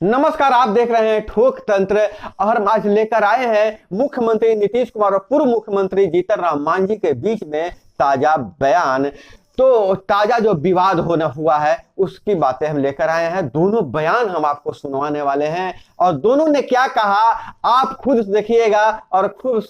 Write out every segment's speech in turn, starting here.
नमस्कार, आप देख रहे हैं ठोक तंत्र और हम आज लेकर आए हैं मुख्यमंत्री नीतीश कुमार और पूर्व मुख्यमंत्री जीतन राम मांझी के बीच में ताजा बयान। तो ताजा जो विवाद होना हुआ है उसकी बातें हम लेकर आए हैं। दोनों बयान हम आपको सुनवाने वाले हैं और दोनों ने क्या कहा आप खुद देखिएगा और खुद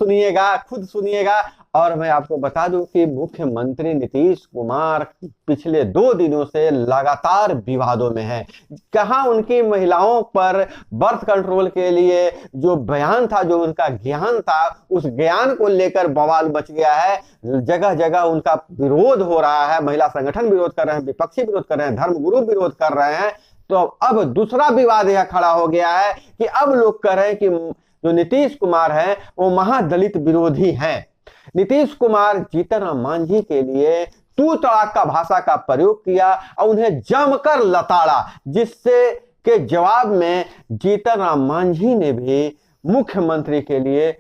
सुनिएगा। और मैं आपको बता दूं कि मुख्यमंत्री नीतीश कुमार पिछले 2 दिनों से लगातार विवादों में है। कहां उनकी महिलाओं पर बर्थ कंट्रोल के लिए जो बयान था, जो उनका ज्ञान था, उस ज्ञान को लेकर बवाल मच गया है। जगह जगह उनका विरोध हो रहा है, महिला संगठन विरोध कर रहे हैं, विपक्षी विरोध कर रहे हैं, धर्मगुरु विरोध कर रहे हैं। तो अब दूसरा विवाद यह खड़ा हो गया है कि अब लोग कह रहे हैं कि जो नीतीश कुमार है वो महादलित विरोधी हैं। नीतीश कुमार जीतन राम मांझी के लिए तू तड़ाक का भाषा का प्रयोग किया और उन्हें जमकर लताड़ा, जिससे के जवाब में जीतन राम मांझी ने भी मुख्यमंत्री के लिए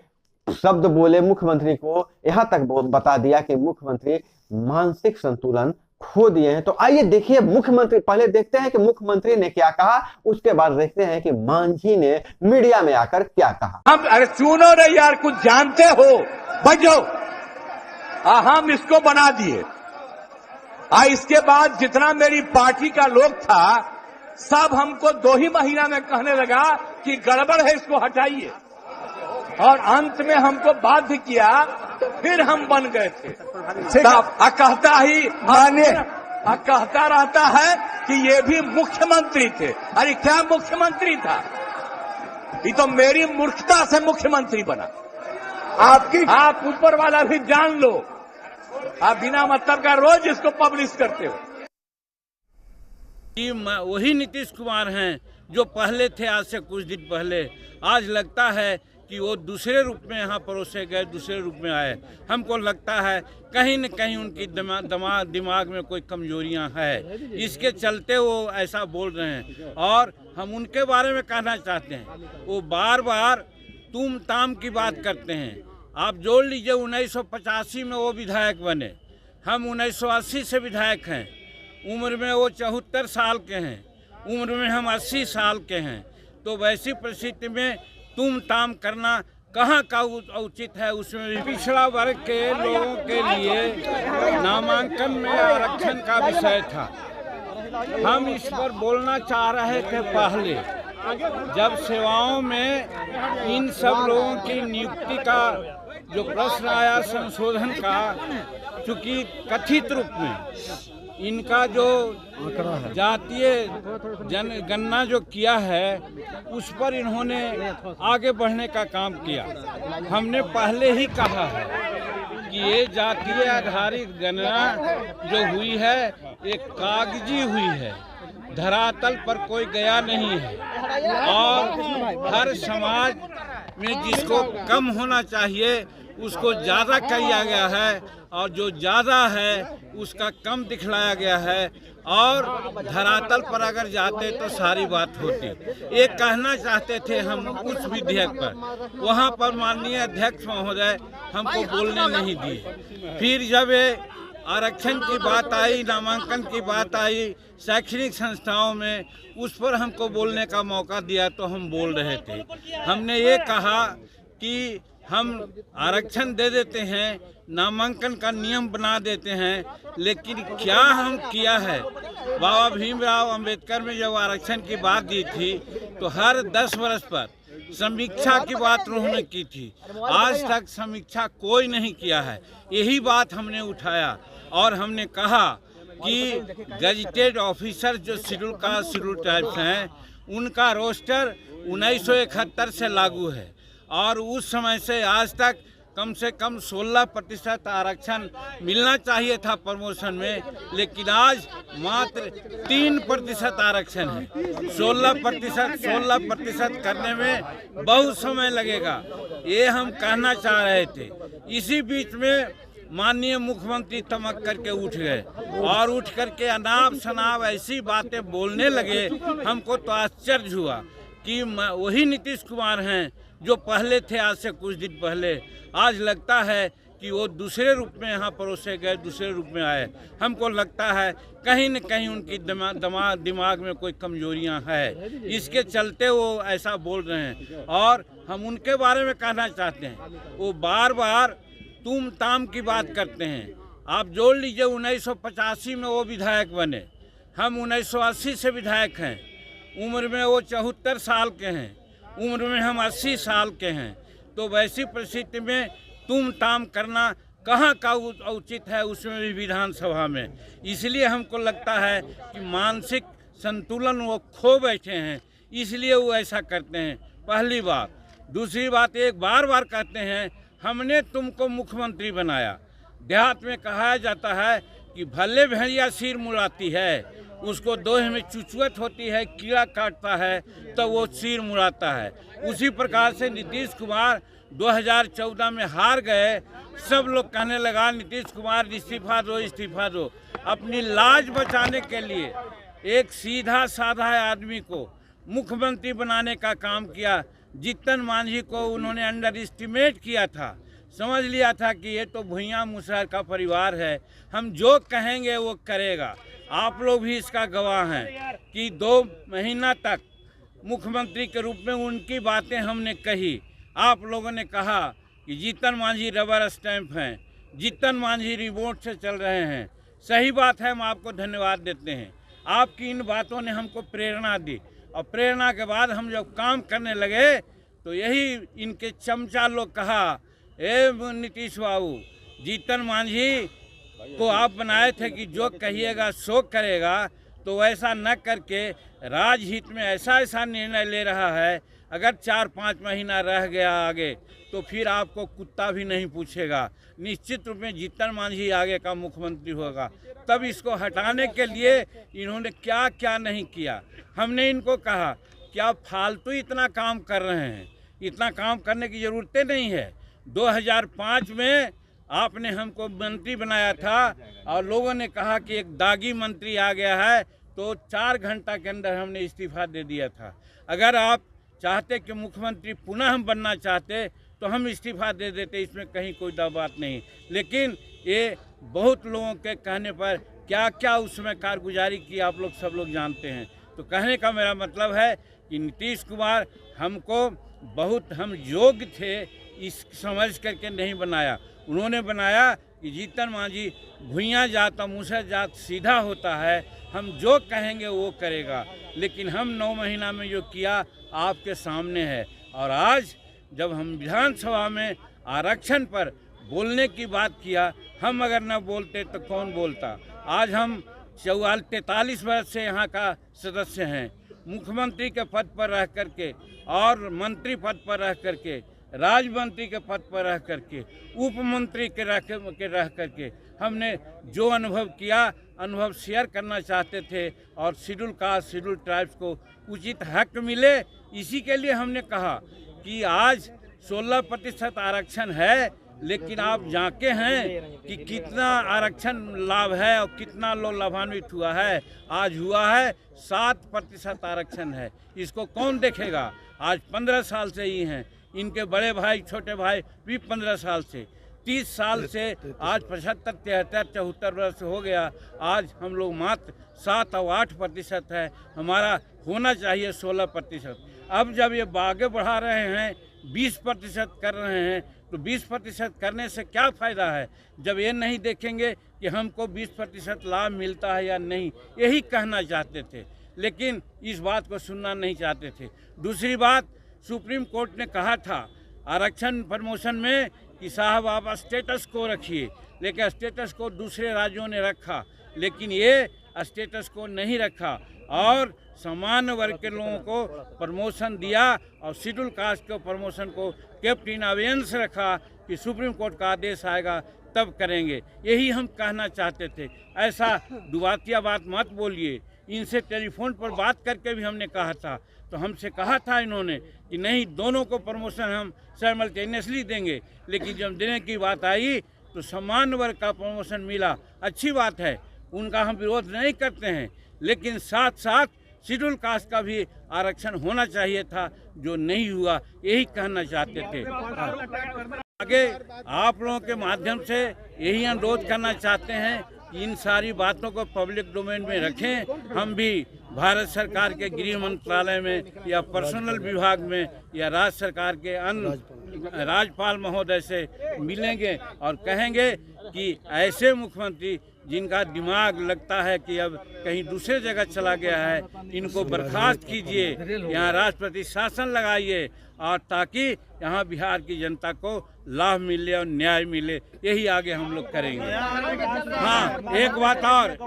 शब्द बोले। मुख्यमंत्री को यहां तक बता दिया कि मुख्यमंत्री मानसिक संतुलन खो दिए हैं। तो आइए देखिए मुख्यमंत्री, पहले देखते हैं कि मुख्यमंत्री ने क्या कहा, उसके बाद देखते हैं कि मांझी ने मीडिया में आकर क्या कहा। अरे सुनो रे यार, कुछ जानते हो बजो। हम इसको बना दिए। इसके बाद जितना मेरी पार्टी का लोग था सब हमको 2 ही महीना में कहने लगा कि गड़बड़ है, इसको हटाइए। और अंत में हमको बाध्य किया, फिर हम बन गए थे। कहता रहता है कि ये भी मुख्यमंत्री थे। अरे क्या मुख्यमंत्री था? ये तो मेरी मूर्खता से मुख्यमंत्री बना। आप ऊपर वाला भी जान लो। आप बिना मतलब का रोज इसको पब्लिश करते हो। वही नीतीश कुमार हैं जो पहले थे, आज से कुछ दिन पहले। आज लगता है कि वो दूसरे रूप में यहाँ परोसे गए, दूसरे रूप में आए। हमको लगता है कहीं न कहीं उनकी दिमाग में कोई कमजोरियाँ है, इसके चलते वो ऐसा बोल रहे हैं। और हम उनके बारे में कहना चाहते हैं, वो बार बार तुम ताम की बात करते हैं। आप जोड़ लीजिए, 1985 में वो विधायक बने, हम 1980 से विधायक हैं। उम्र में वो 74 साल के हैं, उम्र में हम 80 साल के हैं। तो वैसी परिस्थिति में तुम ताम करना कहाँ का उचित है? उसमें भी पिछड़ा वर्ग के लोगों के लिए नामांकन में आरक्षण का विषय था। हम इस पर बोलना चाह रहे थे पहले, जब सेवाओं में इन सब लोगों की नियुक्ति का जो प्रश्न आया संशोधन का, चूंकि कथित रूप में इनका जो जातीय जनगणना जो किया है उस पर इन्होंने आगे बढ़ने का काम किया। हमने पहले ही कहा है कि ये जातीय आधारित गणना जो हुई है एक कागजी हुई है, धरातल पर कोई गया नहीं है। और हर समाज में जिसको कम होना चाहिए उसको ज़्यादा किया गया है और जो ज़्यादा है उसका कम दिखलाया गया है। और धरातल पर अगर जाते तो सारी बात होती। ये कहना चाहते थे हम उस विधेयक पर, वहाँ पर माननीय अध्यक्ष महोदय हमको बोलने नहीं दिए। फिर जब ये आरक्षण की बात आई, नामांकन की बात आई शैक्षणिक संस्थाओं में, उस पर हमको बोलने का मौका दिया तो हम बोल रहे थे। हमने ये कहा कि हम आरक्षण दे देते हैं, नामांकन का नियम बना देते हैं, लेकिन क्या हम किया है? बाबा भीमराव अंबेडकर में जब आरक्षण की बात दी थी तो हर 10 वर्ष पर समीक्षा की बात उन्होंने की थी। आज तक समीक्षा कोई नहीं किया है। यही बात हमने उठाया और हमने कहा कि गजेटेड ऑफिसर जो शेड्यूल टाइप्स हैं उनका रोस्टर 1971 से लागू है और उस समय से आज तक कम से कम 16% आरक्षण मिलना चाहिए था प्रमोशन में, लेकिन आज मात्र 3% आरक्षण है। 16% करने में बहुत समय लगेगा, ये हम कहना चाह रहे थे। इसी बीच में माननीय मुख्यमंत्री तमक करके उठ गए और उठ करके अनाप शनाप ऐसी बातें बोलने लगे। हमको तो आश्चर्य हुआ कि वही नीतीश कुमार हैं जो पहले थे, आज से कुछ दिन पहले। आज लगता है कि वो दूसरे रूप में यहाँ परोसे गए, दूसरे रूप में आए। हमको लगता है कहीं न कहीं उनकी दिमाग में कोई कमजोरियाँ है, इसके चलते वो ऐसा बोल रहे हैं। और हम उनके बारे में कहना चाहते हैं, वो बार बार तुम ताम की बात करते हैं। आप जोड़ लीजिए 1985 में वो विधायक बने, हम 1980 से विधायक हैं। उम्र में वो 74 साल के हैं, उम्र में हम 80 साल के हैं। तो वैसी परिस्थिति में तुम ताम करना कहाँ का उचित है, उसमें भी विधानसभा में। इसलिए हमको लगता है कि मानसिक संतुलन वो खो बैठे हैं, इसलिए वो ऐसा करते हैं। पहली बात। दूसरी बात, एक बार बार कहते हैं हमने तुमको मुख्यमंत्री बनाया। देहात में कहा जाता है कि भले भेड़िया सिर मुड़ाती है, उसको दोहे में चुचुअत होती है, कीड़ा काटता है तो वो सिर मुड़ाता है। उसी प्रकार से नीतीश कुमार 2014 में हार गए। सब लोग कहने लगा नीतीश कुमार इस्तीफा दो, इस्तीफा दो। अपनी लाज बचाने के लिए एक सीधा साधा आदमी को मुख्यमंत्री बनाने का काम किया। जीतन मांझी को उन्होंने अंडर एस्टिमेट किया था, समझ लिया था कि ये तो भुइयां मुसहर का परिवार है, हम जो कहेंगे वो करेगा। आप लोग भी इसका गवाह हैं कि 2 महीना तक मुख्यमंत्री के रूप में उनकी बातें हमने कही। आप लोगों ने कहा कि जीतन मांझी रबर स्टैंप हैं, जीतन मांझी रिमोट से चल रहे हैं। सही बात है, हम आपको धन्यवाद देते हैं। आपकी इन बातों ने हमको प्रेरणा दी, और प्रेरणा के बाद हम जब काम करने लगे तो यही इनके चमचा लोग कहा, ए नीतीश बाबू, जीतन मांझी को आप बनाए थे कि जो कहिएगा सो करेगा, तो वैसा न करके राजहित में ऐसा निर्णय ले रहा है। अगर 4-5 महीना रह गया आगे तो फिर आपको कुत्ता भी नहीं पूछेगा। निश्चित रूप में जीतन मांझी आगे का मुख्यमंत्री होगा। तब इसको हटाने के लिए इन्होंने क्या क्या नहीं किया। हमने इनको कहा कि आप फालतू इतना काम कर रहे हैं, इतना काम करने की ज़रूरत नहीं है। 2005 में आपने हमको मंत्री बनाया था और लोगों ने कहा कि एक दागी मंत्री आ गया है, तो 4 घंटा के अंदर हमने इस्तीफा दे दिया था। अगर आप चाहते कि मुख्यमंत्री पुनः हम बनना चाहते तो हम इस्तीफा दे देते, इसमें कहीं कोई बात नहीं। लेकिन ये बहुत लोगों के कहने पर क्या क्या उसमें कारगुजारी की आप लोग सब लोग जानते हैं। तो कहने का मेरा मतलब है कि नीतीश कुमार हमको बहुत हम योग्य थे इस समझ करके नहीं बनाया। उन्होंने बनाया कि जीतन मांझी भुइयां जात और मुसहर जात सीधा होता है, हम जो कहेंगे वो करेगा। लेकिन हम 9 महीना में जो किया आपके सामने है। और आज जब हम विधानसभा में आरक्षण पर बोलने की बात किया, हम अगर न बोलते तो कौन बोलता। आज हम 43 वर्ष से यहाँ का सदस्य हैं, मुख्यमंत्री के पद पर रह करके और मंत्री पद पर रह करके, राज्य मंत्री के पद पर रह करके, उप मंत्री के रह करके हमने जो अनुभव किया, अनुभव शेयर करना चाहते थे। और शेड्यूल कास्ट, शेड्यूल ट्राइब्स को उचित हक मिले, इसी के लिए हमने कहा कि आज 16% आरक्षण है। लेकिन आप जानते हैं कि कितना आरक्षण लाभ है और कितना लोग लाभान्वित हुआ है। आज हुआ है 7% आरक्षण है, इसको कौन देखेगा। आज 15 साल से ही हैं, इनके बड़े भाई छोटे भाई भी 15 साल से, 30 साल से आज 75, 73, 74 वर्ष हो गया। आज हम लोग मात्र 7 और 8% है, हमारा होना चाहिए 16%। अब जब ये आगे बढ़ा रहे हैं, 20% कर रहे हैं, तो 20% करने से क्या फ़ायदा है जब ये नहीं देखेंगे कि हमको 20% लाभ मिलता है या नहीं। यही कहना चाहते थे, लेकिन इस बात को सुनना नहीं चाहते थे। दूसरी बात, सुप्रीम कोर्ट ने कहा था आरक्षण प्रमोशन में कि साहब आप स्टेटस को रखिए, लेकिन स्टेटस को दूसरे राज्यों ने रखा, लेकिन ये स्टेटस को नहीं रखा और सामान्य वर्ग के लोगों को प्रमोशन दिया और शेड्यूल कास्ट को प्रमोशन को कैप्टन अवेंस रखा कि सुप्रीम कोर्ट का आदेश आएगा तब करेंगे। यही हम कहना चाहते थे। ऐसा दुबातिया बात मत बोलिए। इनसे टेलीफोन पर बात करके भी हमने कहा था, तो हमसे कहा था इन्होंने कि नहीं, दोनों को प्रमोशन हम साइमल्टेनियसली देंगे। लेकिन जब देने की बात आई तो सामान्य वर्ग का प्रमोशन मिला, अच्छी बात है, उनका हम विरोध नहीं करते हैं। लेकिन साथ साथ शेड्यूल कास्ट का भी आरक्षण होना चाहिए था, जो नहीं हुआ, यही कहना चाहते थे। आगे आप लोगों के माध्यम से यही अनुरोध करना चाहते हैं कि इन सारी बातों को पब्लिक डोमेन में रखें। हम भी भारत सरकार के गृह मंत्रालय में या पर्सनल विभाग में या राज्य सरकार के अन्य राज्यपाल महोदय से मिलेंगे और कहेंगे कि ऐसे मुख्यमंत्री जिनका दिमाग लगता है कि अब कहीं दूसरे जगह चला गया है, इनको बर्खास्त कीजिए, यहाँ राष्ट्रपति शासन लगाइए और ताकि यहाँ बिहार की जनता को लाभ मिले और न्याय मिले। यही आगे हम लोग करेंगे। हाँ, एक बात और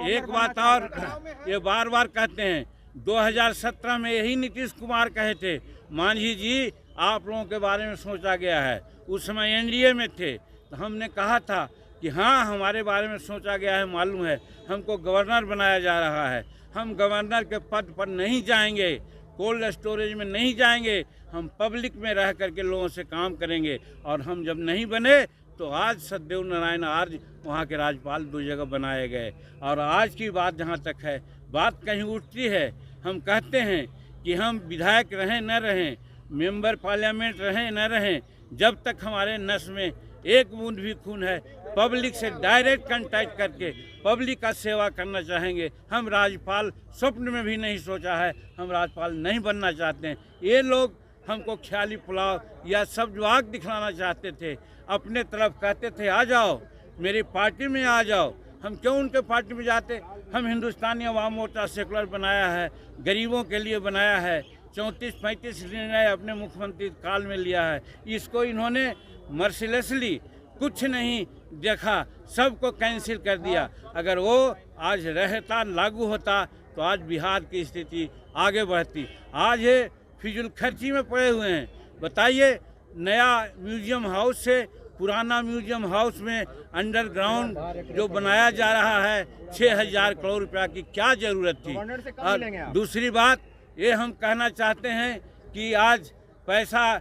ये बार बार कहते हैं, 2017 में यही नीतीश कुमार कहे थे, मांझी जी आप लोगों के बारे में सोचा गया है। उस समय एनडीए में थे तो हमने कहा था कि हाँ हमारे बारे में सोचा गया है, मालूम है, हमको गवर्नर बनाया जा रहा है। हम गवर्नर के पद पर नहीं जाएंगे, कोल्ड स्टोरेज में नहीं जाएंगे, हम पब्लिक में रह करके लोगों से काम करेंगे। और हम जब नहीं बने तो आज सत्यदेव नारायण आर्य वहाँ के राज्यपाल 2 जगह बनाए गए। और आज की बात जहाँ तक है, बात कहीं उठती है, हम कहते हैं कि हम विधायक रहें न रहें, मेंबर पार्लियामेंट रहें न रहें, जब तक हमारे नस में एक बूंद भी खून है, पब्लिक से डायरेक्ट कांटेक्ट करके पब्लिक का सेवा करना चाहेंगे। हम राज्यपाल स्वप्न में भी नहीं सोचा है, हम राज्यपाल नहीं बनना चाहते हैं। ये लोग हमको ख्याली पुलाव या सब्जवाग दिखलाना चाहते थे, अपने तरफ कहते थे आ जाओ मेरी पार्टी में आ जाओ। हम क्यों उनके पार्टी में जाते? हम हिंदुस्तानी अवाम मोर्चा सेकुलर बनाया है, गरीबों के लिए बनाया है, 34-35 निर्णय अपने मुख्यमंत्री काल में लिया है। इसको इन्होंने मर्सिलेसली कुछ नहीं देखा, सबको कैंसिल कर दिया। अगर वो आज रहता, लागू होता तो आज बिहार की स्थिति आगे बढ़ती। आज ये फिजूल खर्ची में पड़े हुए हैं। बताइए, नया म्यूजियम हाउस से पुराना म्यूजियम हाउस में अंडरग्राउंड जो बनाया जा रहा है 6000 करोड़ रुपया की क्या ज़रूरत थी। और दूसरी बात ये हम कहना चाहते हैं कि आज पैसा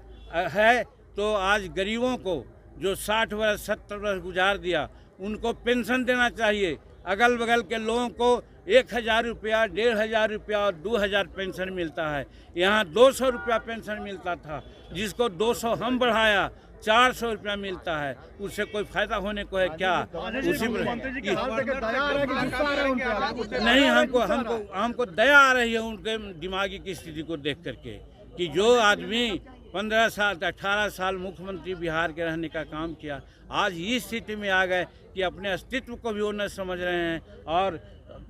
है तो आज गरीबों को जो 60 वर्ष 70 वर्ष गुजार दिया उनको पेंशन देना चाहिए। अगल बगल के लोगों को 1000 रुपया, 1500 रुपया और 2000 पेंशन मिलता है। यहाँ 200 रुपया पेंशन मिलता था, जिसको 200 हम बढ़ाया, 400 रुपया मिलता है। उससे कोई फायदा होने को है क्या? उसी नहीं, हमको दया आ रही है उनके दिमागी की स्थिति को देख करके कि जो आदमी 15 साल 18 साल मुख्यमंत्री बिहार के रहने का काम किया, आज इस स्थिति में आ गए कि अपने अस्तित्व को भी वो न समझ रहे हैं। और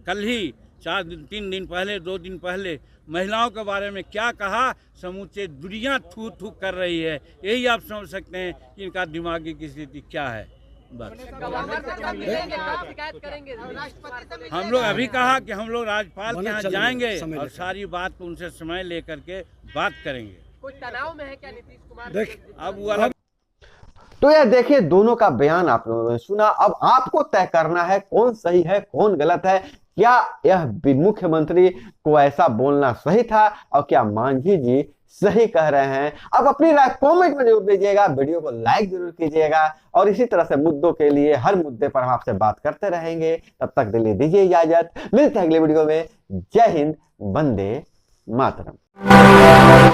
कल ही 3 दिन पहले 2 दिन पहले महिलाओं के बारे में क्या कहा, समूचे दुनिया थू थू कर रही है। यही आप समझ सकते हैं कि इनका दिमागी की स्थिति क्या है। बस हम लोग अभी कहा कि हम लोग राज्यपाल के यहाँ जाएंगे और सारी बात को उनसे समय लेकर के बात करेंगे। कुछ तनाव में है क्या नीतीश कुमार? अब वो अलग। तो यह देखिए, दोनों का बयान आप लोगों ने सुना। अब आपको तय करना है कौन सही है कौन गलत है। क्या यह मुख्यमंत्री को ऐसा बोलना सही था और क्या मांझी जी सही कह रहे हैं? अब अपनी राय कमेंट में जरूर दीजिएगा, वीडियो को लाइक जरूर कीजिएगा और इसी तरह से मुद्दों के लिए हर मुद्दे पर हम आपसे बात करते रहेंगे। तब तक के लिए दीजिए इजाजत, मिलते हैं अगले वीडियो में। जय हिंद, वंदे मातरम।